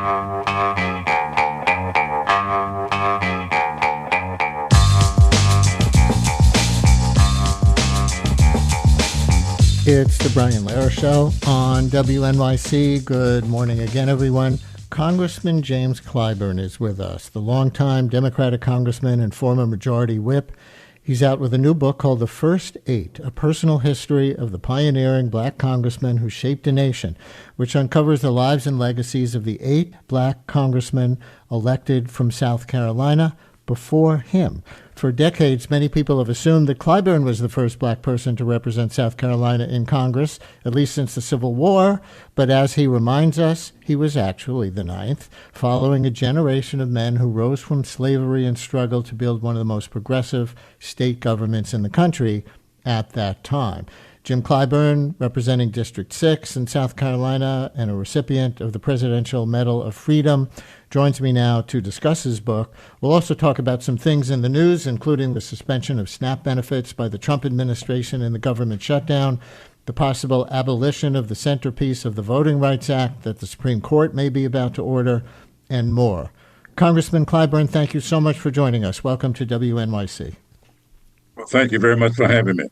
It's the Brian Lehrer Show on WNYC. Good morning again, everyone. Congressman James Clyburn is with us, the longtime Democratic congressman and former majority whip. He's out with a new book called The First Eight, A Personal History of the Pioneering Black Congressmen Who Shaped a Nation, which uncovers the lives and legacies of the 8 black congressmen elected from South Carolina before him. For decades, many people have assumed that Clyburn was the first black person to represent South Carolina in Congress, at least since the Civil War. But as he reminds us, he was actually the 9th, following a generation of men who rose from slavery and struggled to build one of the most progressive state governments in the country at that time. Jim Clyburn, representing District 6 in South Carolina and a recipient of the Presidential Medal of Freedom, joins me now to discuss his book. We'll also talk about some things in the news, including the suspension of SNAP benefits by the Trump administration and the government shutdown, the possible abolition of the centerpiece of the Voting Rights Act that the Supreme Court may be about to order, and more. Congressman Clyburn, thank you so much for joining us. Welcome to WNYC. Well, thank you very much for having me.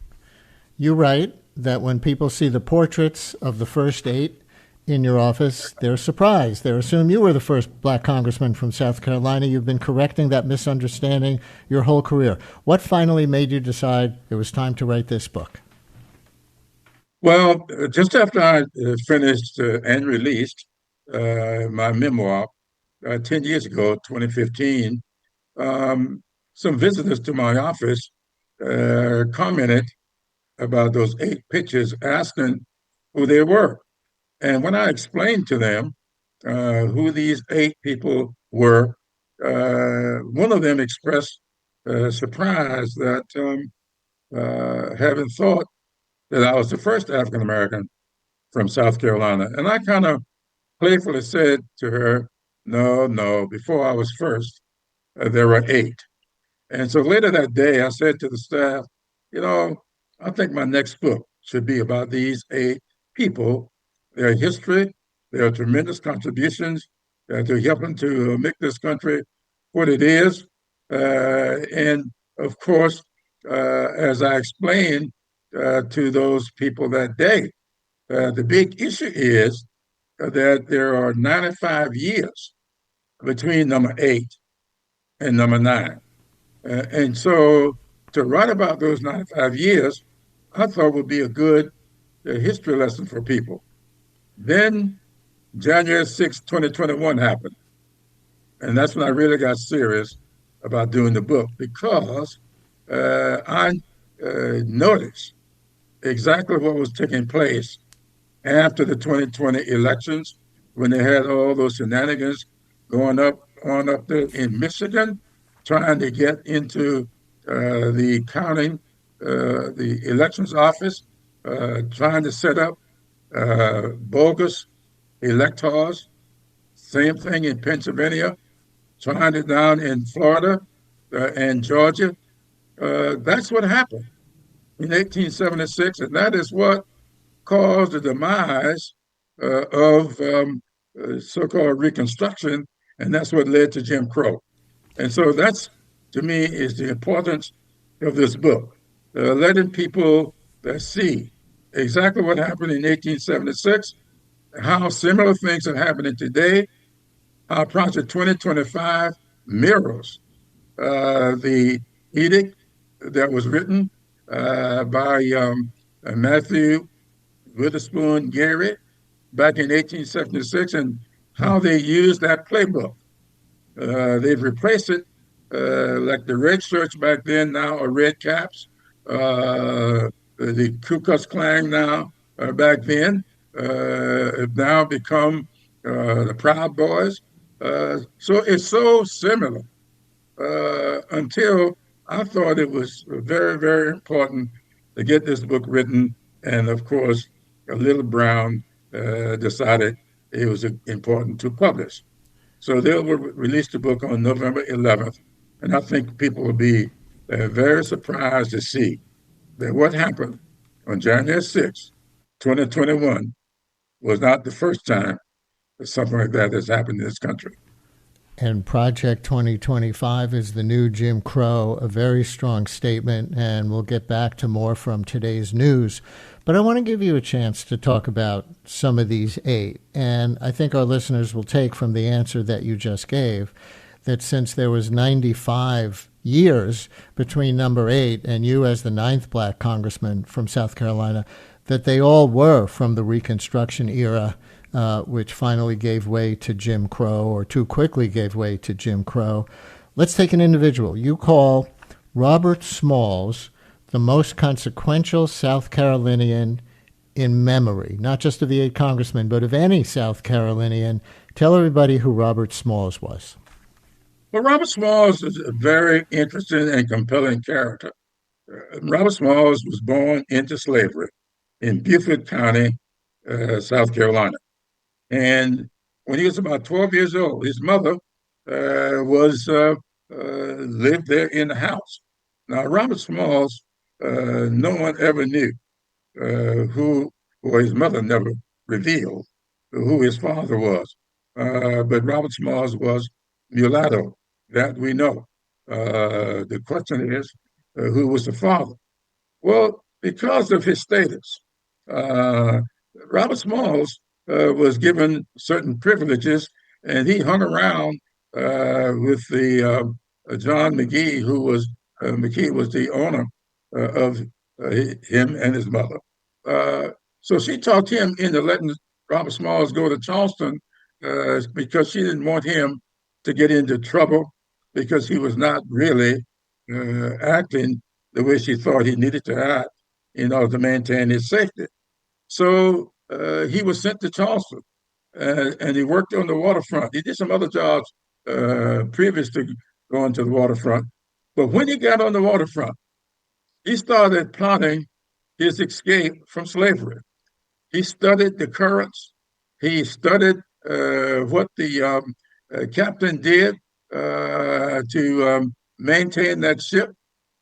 You write that when people see the portraits of the first 8 in your office, they're surprised. They assume you were the first black congressman from South Carolina. You've been correcting that misunderstanding your whole career. What finally made you decide it was time to write this book? Well, just after I finished and released my memoir 10 years ago, 2015, some visitors to my office commented about those 8 pictures, asking who they were. And when I explained to them who these 8 people were, one of them expressed surprise that having thought that I was the first African American from South Carolina. And I kind of playfully said to her, no, before I was first, there were 8. And so later that day, I said to the staff, I think my next book should be about these 8 people, their history, their tremendous contributions to helping to make this country what it is. And of course, as I explained to those people that day, the big issue is that there are 95 years between number 8 and number 9. And so to write about those 95 years, I thought would be a good history lesson for people. Then January 6, 2021 happened. And that's when I really got serious about doing the book, because I noticed exactly what was taking place after the 2020 elections, when they had all those shenanigans going on up there in Michigan, trying to get into the counting, the elections office, trying to set up bogus electors. Same thing in Pennsylvania, trying it down in Florida and Georgia. That's what happened in 1876, and that is what caused the demise of so-called Reconstruction, and that's what led to Jim Crow. And so that's, to me, is the importance of this book, letting people see exactly what happened in 1876, how similar things are happening today, how Project 2025 mirrors the edict that was written by Matthew Witherspoon Gary back in 1876, and how they used that playbook. They've replaced it, like the red shirts back then now are red caps. The Ku Klux Klan now, back then, have now become the Proud Boys. So it's so similar until I thought it was very, very important to get this book written. And of course, Little Brown decided it was important to publish. So they will release the book on November 11th. And I think people will be very surprised to see that what happened on January 6, 2021 was not the first time something like that has happened in this country. And Project 2025 is the new Jim Crow, a very strong statement, and we'll get back to more from today's news. But I want to give you a chance to talk about some of these eight. And I think our listeners will take from the answer that you just gave that since there was 95 years between number eight and you as the ninth black congressman from South Carolina, that they all were from the Reconstruction era, which finally gave way to Jim Crow, or too quickly gave way to Jim Crow. Let's take an individual. You call Robert Smalls the most consequential South Carolinian in memory, not just of the eight congressmen, but of any South Carolinian. Tell everybody who Robert Smalls was. Well, Robert Smalls is a very interesting and compelling character. Robert Smalls was born into slavery in Beaufort County, South Carolina. And when he was about 12 years old, his mother was lived there in the house. Now, Robert Smalls, no one ever knew who, or his mother never revealed who his father was. But Robert Smalls was mulatto, that we know. The question is, who was the father? Well, because of his status, uh, Robert Smalls was given certain privileges, and he hung around with the John McGee, who was McGee was the owner of him and his mother. Uh, so she talked him into letting Robert Smalls go to Charleston because she didn't want him to get into trouble because he was not really acting the way she thought he needed to act in order to maintain his safety. So he was sent to Charleston, and he worked on the waterfront. He did some other jobs previous to going to the waterfront. But when he got on the waterfront, he started plotting his escape from slavery. He studied the currents. He studied what the captain did to maintain that ship,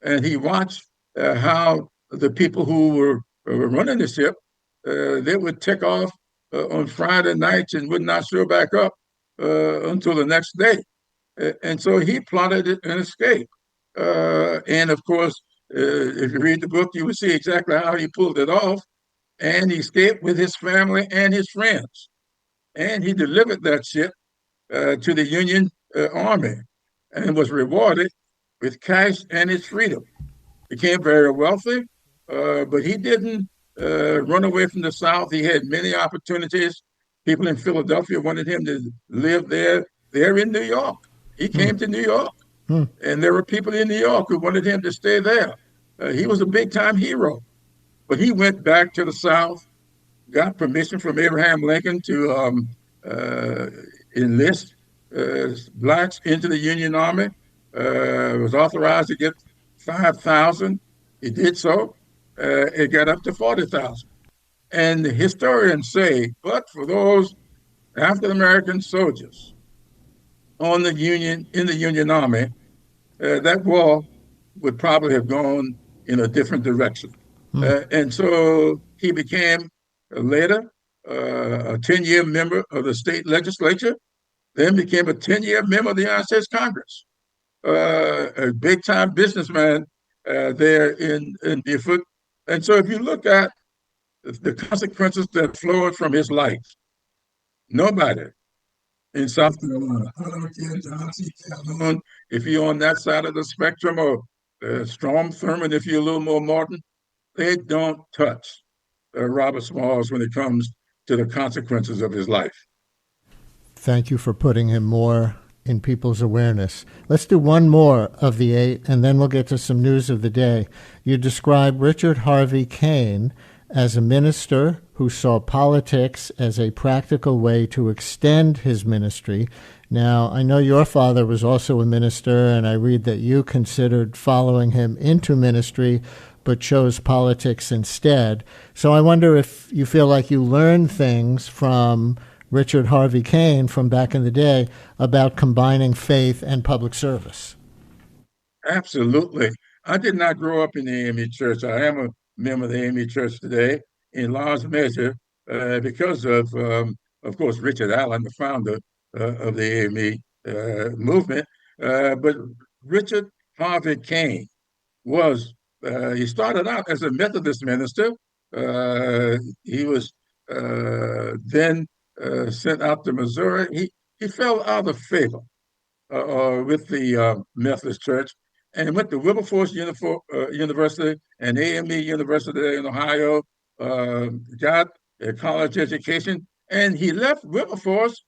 and he watched how the people who were running the ship they would take off on Friday nights and would not show back up until the next day. And so he plotted an escape. And of course, if you read the book, you will see exactly how he pulled it off. And he escaped with his family and his friends. And he delivered that ship to the Union Army and was rewarded with cash and his freedom. Became very wealthy, but he didn't run away from the South. He had many opportunities. People in Philadelphia wanted him to live there in New York. He Hmm. came to New York, Hmm. and there were people in New York who wanted him to stay there. He was a big time hero, but he went back to the South, got permission from Abraham Lincoln to uh, enlist blacks into the Union Army. Was authorized to get 5,000. He did so. It got up to 40,000. And the historians say, but for those African American soldiers on the Union in the Union Army, that war would probably have gone in a different direction. Hmm. And so he became later a 10-year member of the state legislature, then became a 10-year member of the United States Congress, a big time businessman there in Beaufort. And so if you look at the consequences that flowed from his life, nobody in South Carolina, if you're on that side of the spectrum, or Strom Thurmond, if you're a little more modern, they don't touch Robert Smalls when it comes to the consequences of his life. Thank you for putting him more in people's awareness. Let's do one more of the eight, and then we'll get to some news of the day. You describe Richard Harvey Kane as a minister who saw politics as a practical way to extend his ministry. Now, I know your father was also a minister, and I read that you considered following him into ministry, but chose politics instead. So I wonder if you feel like you learned things from Richard Harvey Kane from back in the day about combining faith and public service. Absolutely. I did not grow up in the AME Church. I am a member of the AME Church today in large measure because of of course, Richard Allen, the founder of the AME movement, but Richard Harvey Kane was he started out as a Methodist minister. He was then sent out to Missouri. He fell out of favor with the Methodist Church and went to Wilberforce University and AME University in Ohio, got a college education, and he left Wilberforce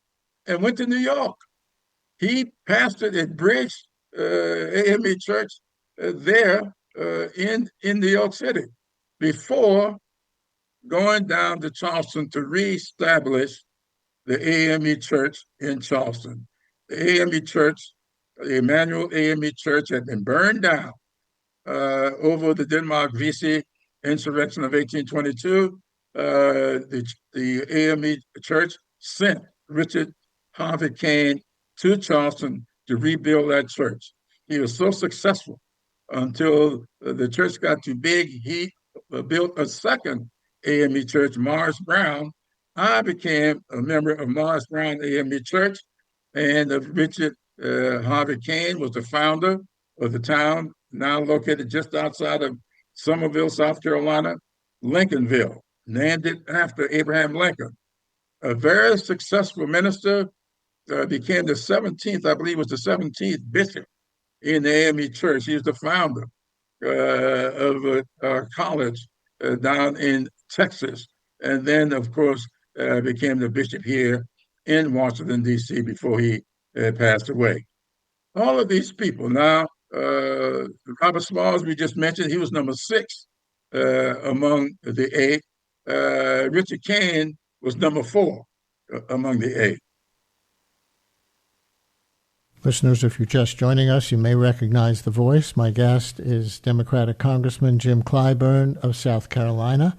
and went to New York. He pastored at Bridge AME Church there in New York City before going down to Charleston to reestablish the AME Church in Charleston. The AME Church, the Emmanuel AME Church, had been burned down over the Denmark Vesey insurrection of 1822. The AME Church sent Richard Harvey Kane to Charleston to rebuild that church. He was so successful until the church got too big. He built a second AME church, Morris Brown. I became a member of Morris Brown AME Church, and Richard Harvey Kane was the founder of the town, now located just outside of Summerville, South Carolina, Lincolnville, named it after Abraham Lincoln. A very successful minister, became the 17th, I believe was the 17th bishop in the AME Church. He was the founder of a college down in Texas. And then, of course, became the bishop here in Washington, D.C. before he passed away. All of these people now, Robert Smalls, we just mentioned, he was number 6 among the 8. Richard Kane was number 4 among the 8. Listeners, if you're just joining us, you may recognize the voice. My guest is Democratic Congressman Jim Clyburn of South Carolina,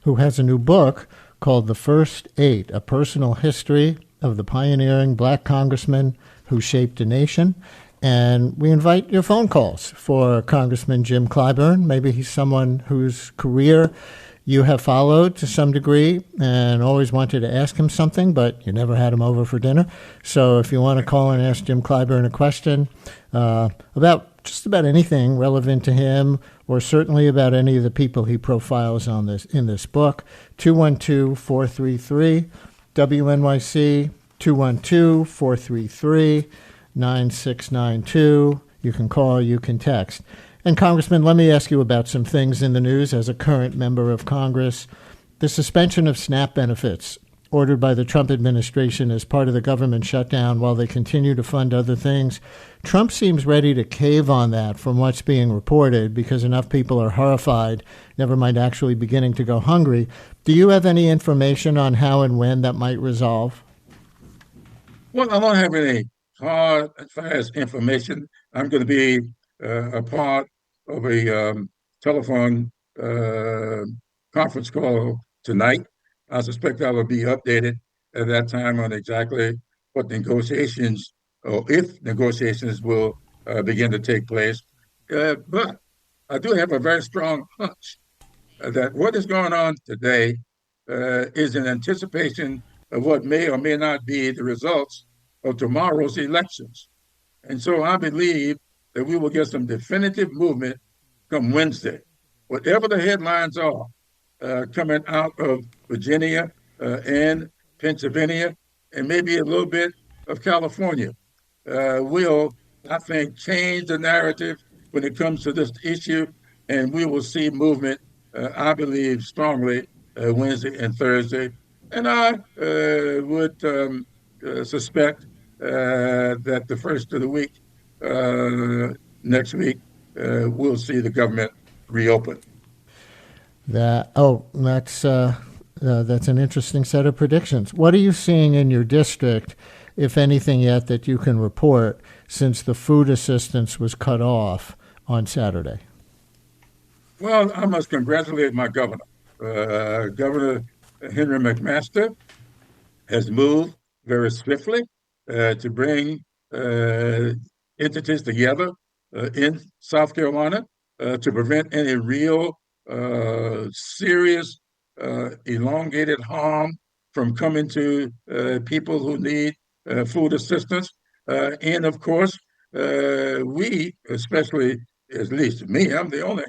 who has a new book called The First 8, A Personal History of the Pioneering Black Congressman Who Shaped a Nation. And we invite your phone calls for Congressman Jim Clyburn. Maybe he's someone whose career you have followed to some degree and always wanted to ask him something, but you never had him over for dinner. So if you want to call and ask Jim Clyburn a question about just about anything relevant to him, or certainly about any of the people he profiles on this in this book, 212-433-WNYC, 212-433-9692. You can call, you can text. And Congressman, let me ask you about some things in the news as a current member of Congress. The suspension of SNAP benefits ordered by the Trump administration as part of the government shutdown while they continue to fund other things. Trump seems ready to cave on that from what's being reported because enough people are horrified, never mind actually beginning to go hungry. Do you have any information on how and when that might resolve? Well, I don't have any hard and fast information. I'm going to be a part of a telephone conference call tonight. I suspect I will be updated at that time on exactly what negotiations, or if negotiations will begin to take place. But I do have a very strong hunch that what is going on today is in anticipation of what may or may not be the results of tomorrow's elections. And so I believe that we will get some definitive movement come Wednesday. Whatever the headlines are coming out of Virginia and Pennsylvania, and maybe a little bit of California, will, I think, change the narrative when it comes to this issue, and we will see movement, I believe, strongly Wednesday and Thursday. And I would suspect that the first of the week, next week, we'll see the government reopen. That's an interesting set of predictions. What are you seeing in your district, if anything yet, that you can report since the food assistance was cut off on Saturday? Well, I must congratulate my governor. Governor Henry McMaster has moved very swiftly to bring entities together in South Carolina to prevent any real serious elongated harm from coming to people who need food assistance. And of course, we, especially, at least me, I'm the only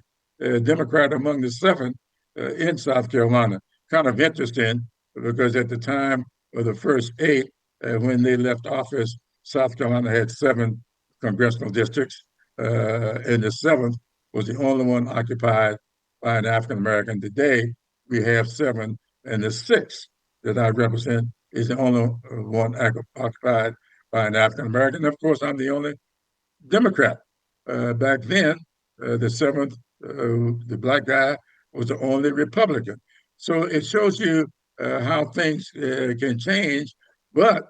Democrat among the seven in South Carolina. Kind of interesting because at the time of the first eight, when they left office, South Carolina had seven congressional districts, and the seventh was the only one occupied by an African American. Today, we have seven, and the sixth that I represent is the only one occupied by an African American. Of course, I'm the only Democrat. Back then, the seventh, the black guy, was the only Republican. So it shows you how things can change, but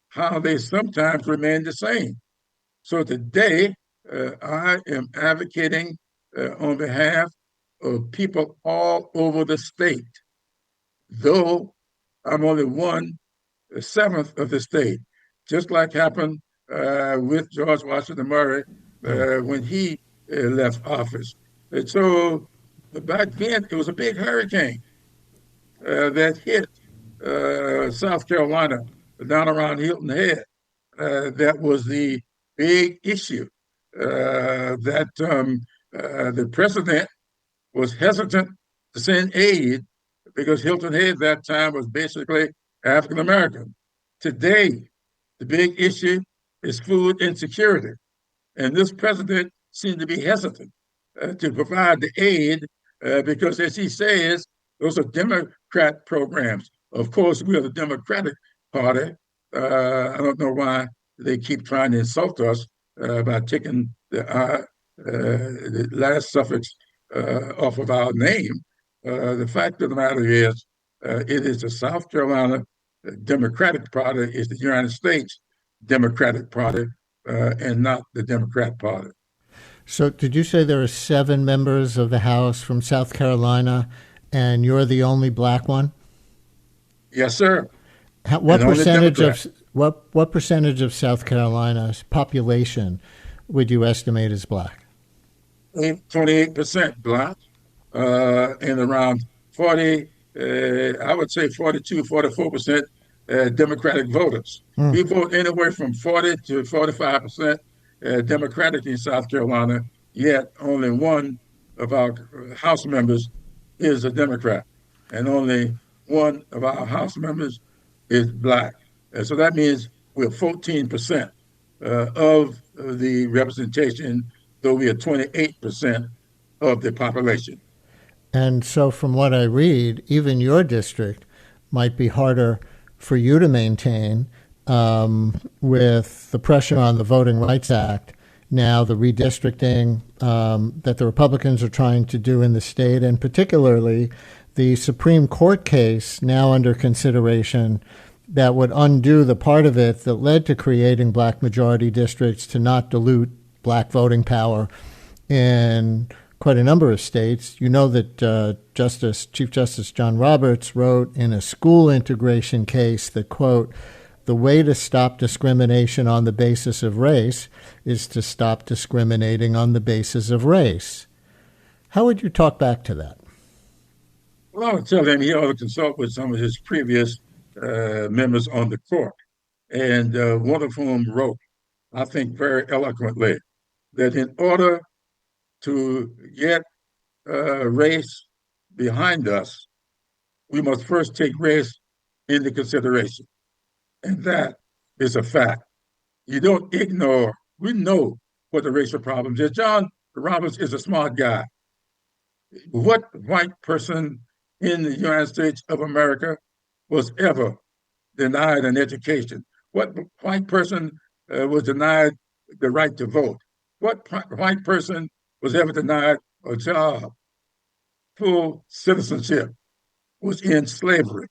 how they sometimes remain the same. So today, I am advocating on behalf of people all over the state, though I'm only one seventh of the state, just like happened with George Washington Murray when he left office. And so back then, it was a big hurricane that hit South Carolina down around Hilton Head. That was the big issue that the president was hesitant to send aid because Hilton Head at that time was basically African American. Today, the big issue is food insecurity. And this president seemed to be hesitant to provide the aid because, as he says, those are Democrat programs. Of course, we are the Democratic Party. I don't know why they keep trying to insult us by taking the last suffix off of our name. The fact of the matter is, it is the South Carolina Democratic Party, is the United States Democratic Party, and not the Democrat Party. So, did you say there are seven members of the House from South Carolina, and you're the only black one? Yes, sir. What percentage of what percentage of South Carolina's population would you estimate as black? 28% black, and around 40, I would say 42, 44% Democratic voters. We vote anywhere from 40 to 45% Democratic in South Carolina, yet only one of our House members is a Democrat, and only one of our House members is black. And so that means we're 14% of the representation, though we are 28% of the population. And so, from what I read, even your district might be harder for you to maintain with the pressure on the Voting Rights Act, now the redistricting that the Republicans are trying to do in the state, and particularly the Supreme Court case now under consideration that would undo the part of it that led to creating black majority districts to not dilute black voting power in quite a number of states. You know that Chief Justice John Roberts wrote in a school integration case that, quote, the way to stop discrimination on the basis of race is to stop discriminating on the basis of race. How would you talk back to that? Well, I would tell him he ought to consult with some of his previous members on the court, and one of whom wrote, I think very eloquently, that in order to get race behind us, we must first take race into consideration. And that is a fact. You don't ignore, we know what the racial problems is. John Roberts is a smart guy. What white person in the United States of America was ever denied an education? What white person was denied the right to vote? What white person was ever denied a job? Full citizenship was in slavery.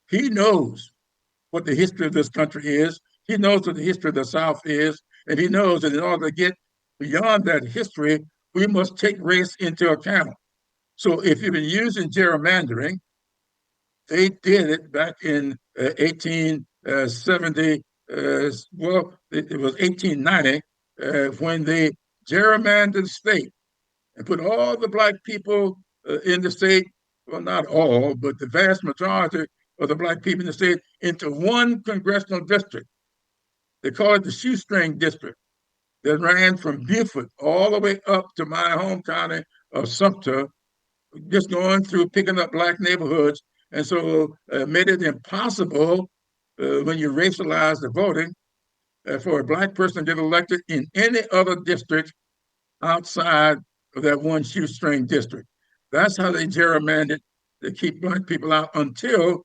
He knows what the history of this country is. He knows what the history of the South is. And he knows that in order to get beyond that history, we must take race into account. So if you've been using gerrymandering, they did it back in 1870. Well, it was 1890 when they gerrymandered the state and put all the black people in the state, well, not all, but the vast majority of the black people in the state into one congressional district. They call it the shoestring district that ran from Beaufort all the way up to my home county of Sumter, just going through picking up black neighborhoods. And so made it impossible when you racialize the voting for a black person to get elected in any other district outside of that one shoestring district. That's how they gerrymandered to keep black people out until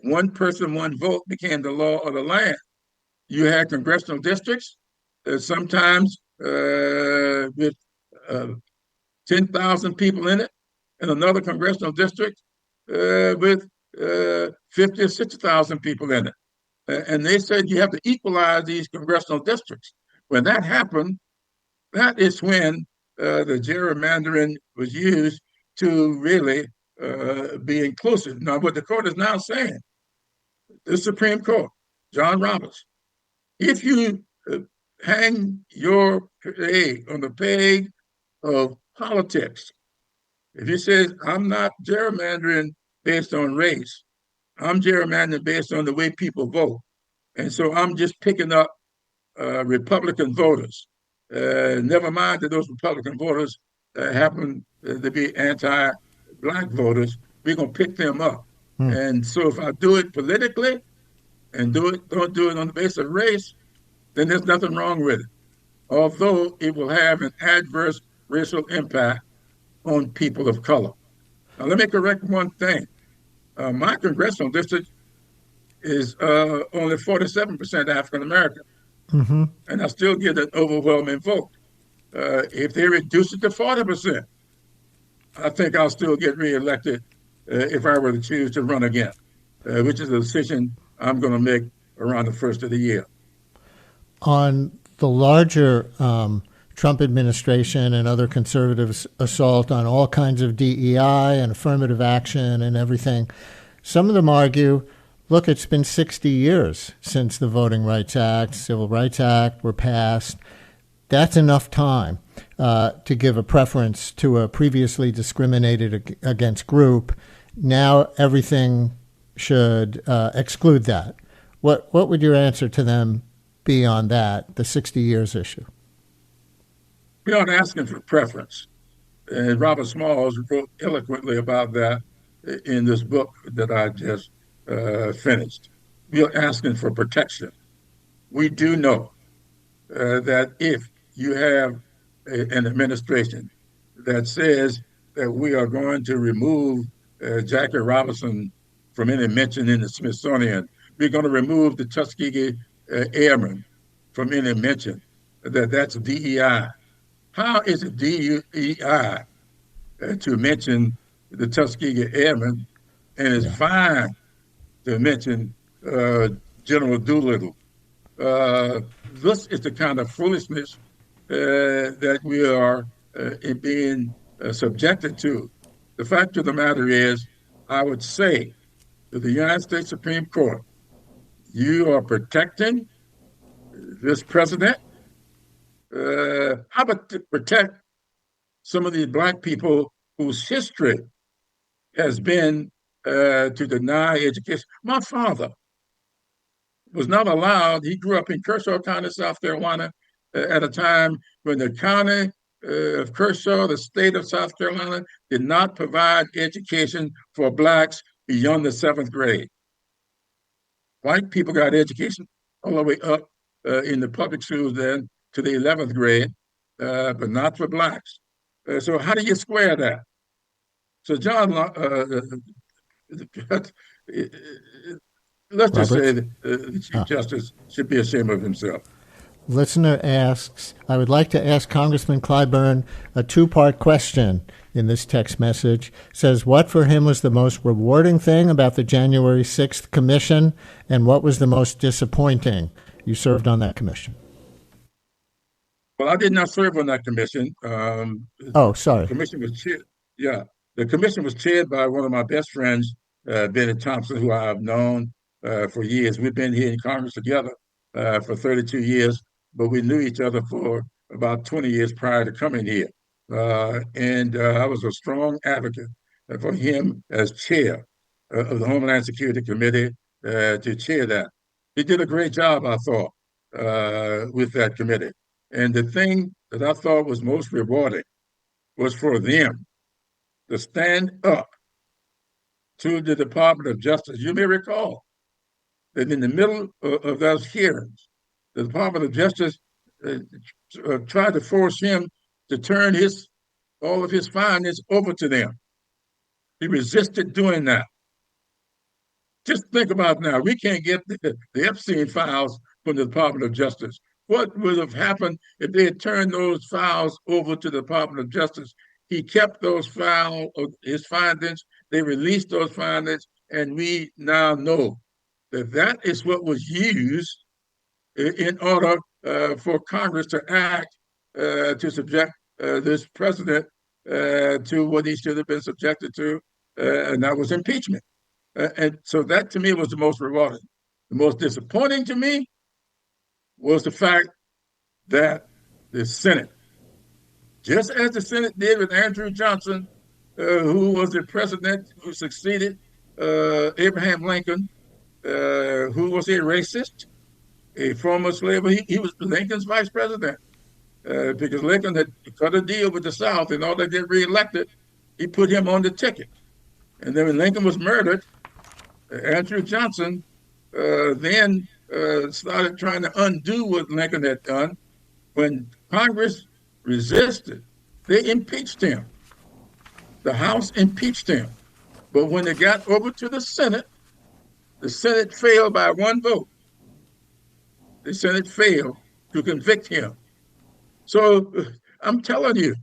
one person, one vote became the law of the land. You had congressional districts, sometimes with uh, 10,000 people in it, and another congressional district with 50 or 60,000 people in it. And they said you have to equalize these congressional districts. When that happened, that is when the gerrymandering was used to really be inclusive. Now, what the court is now saying, the Supreme Court, John Roberts, if you hang your egg on the peg of politics, if you say, I'm not gerrymandering based on race, I'm gerrymandering based on the way people vote. And so I'm just picking up Republican voters. Never mind that those Republican voters happen to be anti-black voters. We're going to pick them up. Hmm. And so if I do it politically and don't do it on the basis of race, then there's nothing wrong with it. Although it will have an adverse racial impact on people of color. Now, let me correct one thing. My congressional district is only 47% African American, Mm-hmm. and I still get an overwhelming vote. If they reduce it to 40%, I think I'll still get reelected if I were to choose to run again, which is a decision I'm going to make around the first of the year. On the larger Trump administration and other conservatives' assault on all kinds of DEI and affirmative action and everything, some of them argue, look, it's been 60 years since the Voting Rights Act, Civil Rights Act were passed. That's enough time to give a preference to a previously discriminated against group. Now everything should exclude that. What would your answer to them be on that, the 60 years issue? We aren't asking for preference. And Robert Smalls wrote eloquently about that in this book that I just finished. We are asking for protection. We do know that if you have an administration that says that we are going to remove Jackie Robinson from any mention in the Smithsonian, we're going to remove the Tuskegee Airmen from any mention, that's DEI. How is it DEI to mention the Tuskegee Airmen and it's fine to mention General Doolittle? This is the kind of foolishness that we are being subjected to. The fact of the matter is, I would say to the United States Supreme Court, you are protecting this president. How about to protect some of these black people whose history has been to deny education? My father was not allowed. He grew up in Kershaw County, South Carolina, at a time when the county of Kershaw, the state of South Carolina, did not provide education for blacks beyond the seventh grade. White people got education all the way up in the public schools then to the 11th grade, but not for blacks. So how do you square that? So John, let's just say Roberts? that the Chief Justice should be ashamed of himself. Listener asks, I would like to ask Congressman Clyburn a two-part question in this text message. Says, what for him was the most rewarding thing about the January 6th commission, and what was the most disappointing? You served on that commission. Well, I did not serve on that commission. Oh, sorry. The commission was chaired. Yeah, the commission was chaired by one of my best friends, Bennett Thompson, who I have known for years. We've been here in Congress together for 32 years, but we knew each other for about 20 years prior to coming here. And I was a strong advocate for him as chair. of the Homeland Security Committee to chair that. He did a great job, I thought, with that committee. And the thing that I thought was most rewarding was for them to stand up to the Department of Justice. You may recall that in the middle of those hearings, the Department of Justice uh, tried to force him to turn all of his findings over to them. He resisted doing that. Just think about now. We can't get the Epstein files from the Department of Justice. What would have happened if they had turned those files over to the Department of Justice? He kept those files, his findings. They released those findings, and we now know that that is what was used in order for Congress to act to subject this president to what he should have been subjected to, and that was impeachment. And so that to me was the most rewarding. The most disappointing to me was the fact that the Senate, just as the Senate did with Andrew Johnson, who was the president who succeeded Abraham Lincoln, who was a racist, a former slave. He was Lincoln's vice president because Lincoln had cut a deal with the South in order to get reelected. He put him on the ticket. And then when Lincoln was murdered, Andrew Johnson then started trying to undo what Lincoln had done. When Congress resisted, they impeached him. The House impeached him. But when it got over to the Senate failed by one vote. The Senate failed to convict him. So I'm telling you,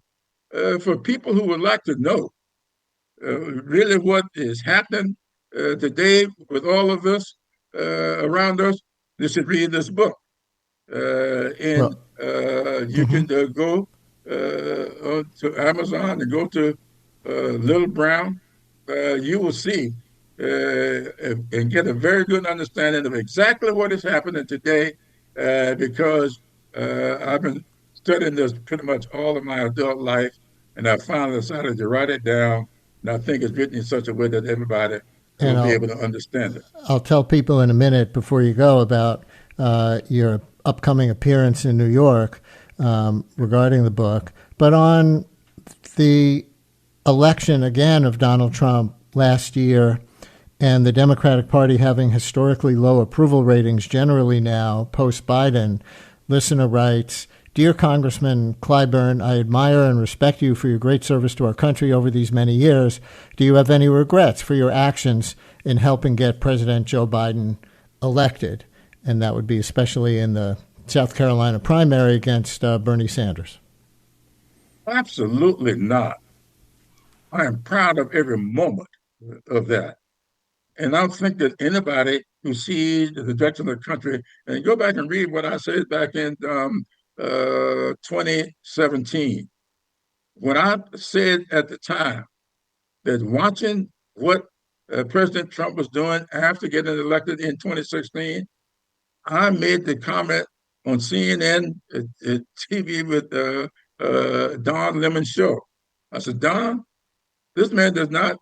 for people who would like to know really what is happening today with all of us around us, they should read this book. And you can go to Amazon and go to Little Brown. You will see and get a very good understanding of exactly what is happening today because I've been studying this pretty much all of my adult life, and I finally decided to write it down. And I think it's written in such a way that everybody will be able to understand it. I'll tell people in a minute before you go about your upcoming appearance in New York regarding the book. But on the election again of Donald Trump last year and the Democratic Party having historically low approval ratings generally now post-Biden, listener writes, "Dear Congressman Clyburn, I admire and respect you for your great service to our country over these many years. Do you have any regrets for your actions in helping get President Joe Biden elected?" And that would be especially in the South Carolina primary against Bernie Sanders. Absolutely not. I am proud of every moment of that. And I think that anybody who sees the direction of the country, and go back and read what I said back in 2017, when I said at the time that watching what President Trump was doing after getting elected in 2016, I made the comment on CNN TV with Don Lemon's show. I said, Don, this man does not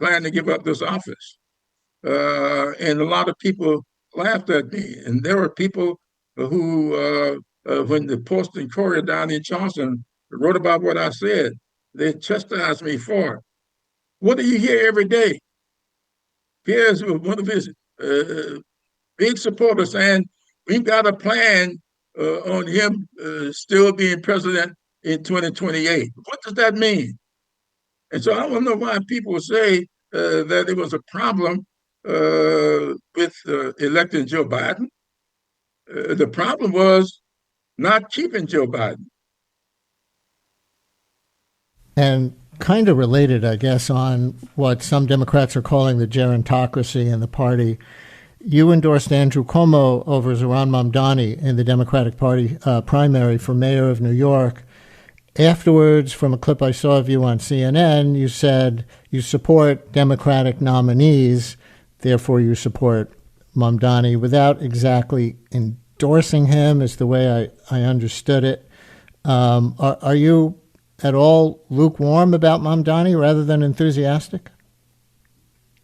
plan to give up this office. And a lot of people laughed at me. And there were people who, when the Post and Courier down in Charleston wrote about what I said, they chastised me for it. What do you hear every day? Here's one of his big supporters saying, we've got a plan on him still being president in 2028. What does that mean? And so I don't know why people say that it was a problem with electing Joe Biden. The problem was not keeping Joe Biden. And kind of related, I guess, on what some Democrats are calling the gerontocracy in the party, you endorsed Andrew Cuomo over Zohran Mamdani in the Democratic Party primary for mayor of New York. Afterwards, from a clip I saw of you on CNN, you said you support Democratic nominees, therefore you support Mamdani, without exactly endorsing him, is the way I understood it. Are you at all lukewarm about Mamdani rather than enthusiastic?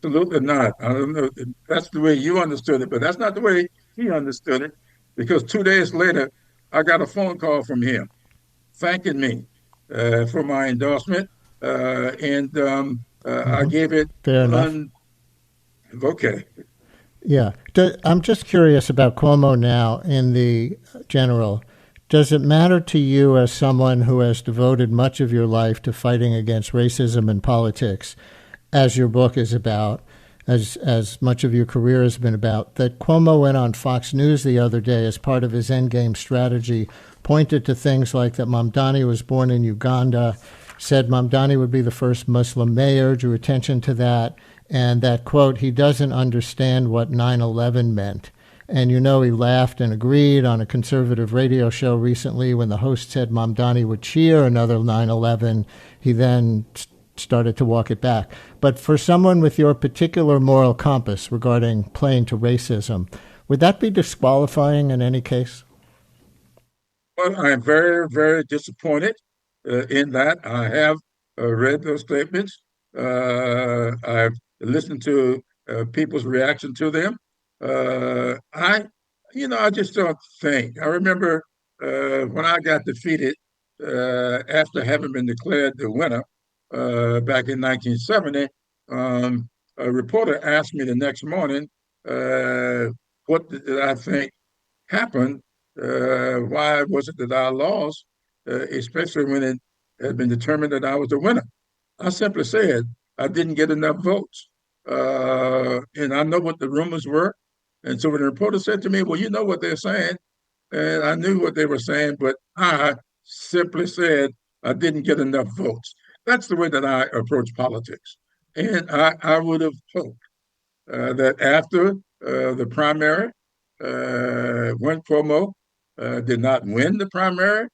Absolutely not. I don't know. That's the way you understood it, but that's not the way he understood it. Because 2 days later, I got a phone call from him thanking me for my endorsement, and I Hmm. gave it Fair enough. un. Okay. Yeah. I'm just curious about Cuomo now in the general. Does it matter to you, as someone who has devoted much of your life to fighting against racism in politics, as your book is about, as much of your career has been about, that Cuomo went on Fox News the other day as part of his endgame strategy, pointed to things like that Mamdani was born in Uganda, said Mamdani would be the first Muslim mayor, drew attention to that, and that, quote, he doesn't understand what 9/11 meant. And you know, he laughed and agreed on a conservative radio show recently when the host said Mamdani would cheer another 9/11. He then started to walk it back. But for someone with your particular moral compass regarding playing to racism, would that be disqualifying in any case? Well, I am very, very disappointed in that. I have read those statements. I've listened to people's reaction to them. I just don't think. I remember when I got defeated after having been declared the winner back in 1970. A reporter asked me the next morning, uh, what did I think happened? Why was it that I lost, especially when it had been determined that I was the winner? I simply said I didn't get enough votes. And I know what the rumors were. And so when the reporter said to me, well, you know what they're saying, and I knew what they were saying, but I simply said I didn't get enough votes. That's the way that I approach politics. And I would have hoped that after the primary, when Cuomo did not win the primary,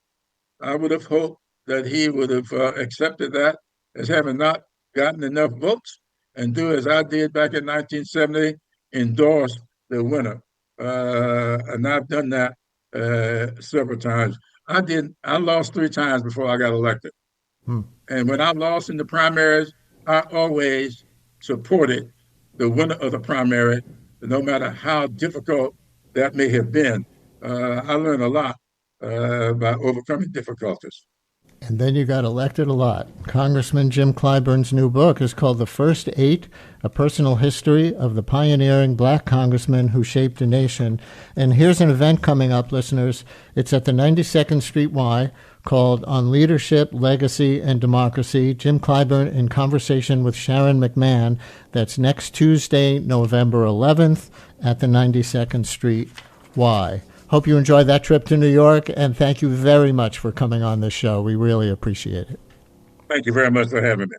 I would have hoped that he would have accepted that as having not gotten enough votes and do as I did back in 1970, endorse the winner. And I've done that several times. I lost 3 times before I got elected. Hmm. And when I lost in the primaries, I always supported the winner of the primary, no matter how difficult that may have been. I learned a lot by overcoming difficulties. And then you got elected a lot. Congressman Jim Clyburn's new book is called The First Eight, A Personal History of the Pioneering Black Congressman Who Shaped a Nation. And here's an event coming up, listeners. It's at the 92nd Street Y, called On Leadership, Legacy, and Democracy, Jim Clyburn in conversation with Sharon McMahon. That's next Tuesday, November 11th at the 92nd Street Y. Hope you enjoyed that trip to New York, and thank you very much for coming on this show. We really appreciate it. Thank you very much for having me.